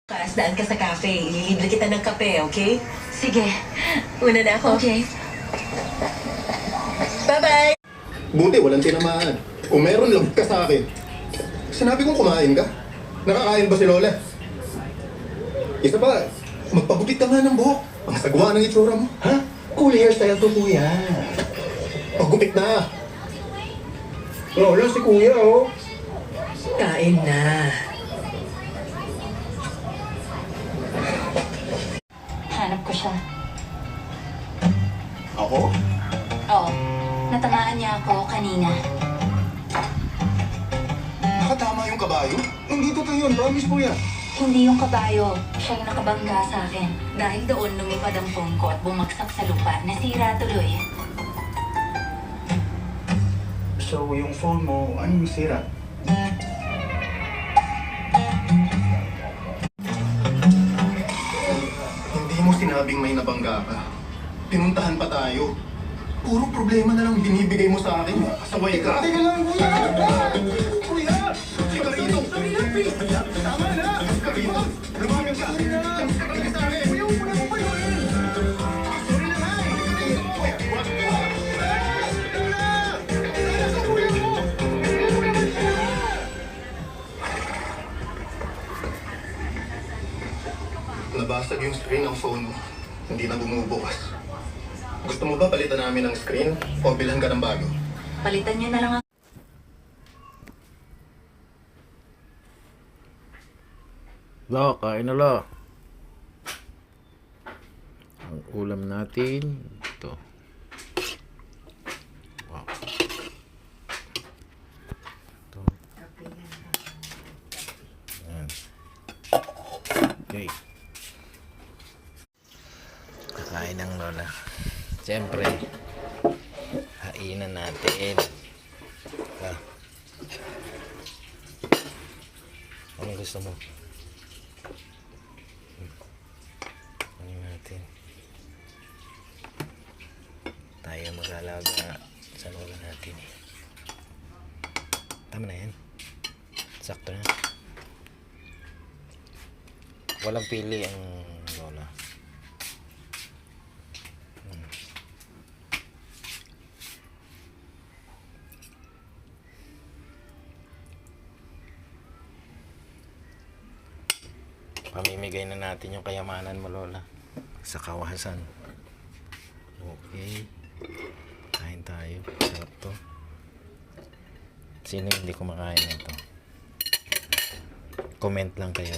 Daan ka sa cafe. Ililibre kita ng kape, okay? Sige. Una na ako. Okay. Bye-bye! Buti, walang tinamaan. Kung meron, lagot ka sa akin. Sinabi kong kumain ka. Nakakain ba si Lola? Isa pa, magpagupit ka nga ng buhok. Ang sagwa ng itsura mo. Ha? Cool hairstyle to, kuya. Pagupit na. Lola, si kuya, oh. Kain na. Hanap ko siya. Ako? Oo. Natamaan niya ako kanina. Nakatama yung kabayo? Hindi totoo yun, promise kuya. Hindi yung kabayo. Siya yung nakabangga sa akin. Dahil doon lumipad ang phone ko at bumagsak sa lupa. Nasira tuloy. So, yung phone mo, anong sira? Hindi mo sinabing may nabangga ka. Pinuntahan pa tayo. Puro problema na lang binibigay mo sa akin. Kasaway ka. Teka lang, kuya! Kuya! Ika rito! Tama na! Ika rito! Lumagan ka! Ika sa akin! Kuya, huwag mo na mo pa yun! Sorry na nga! Ika rito! Kuya, wag ka! Ito na! Sana sa kuya mo! Ito mo naman siya! Nabasag yung screen ng phone mo. Hindi na bumubukas. Gusto mo ba palitan namin ng screen o bilhan ka ng bago? Palitan niyo na lang ako. La, kain na la. Ang ulam natin, ito. Wow. Ito. Ayan. Okay. Kakain ng lola. Siyempre, hainan natin. Ah. Anong gusto mo? Ano natin? Tayo mag-alaga sa lola natin eh. Tama na yan. Sakto na. Walang pili ang lola. Pamimigay na natin yung kayamanan mo, lola, sa kawasan. Okay. Kain tayo. Sarap to. Sino hindi kumakain nito? Comment lang kayo.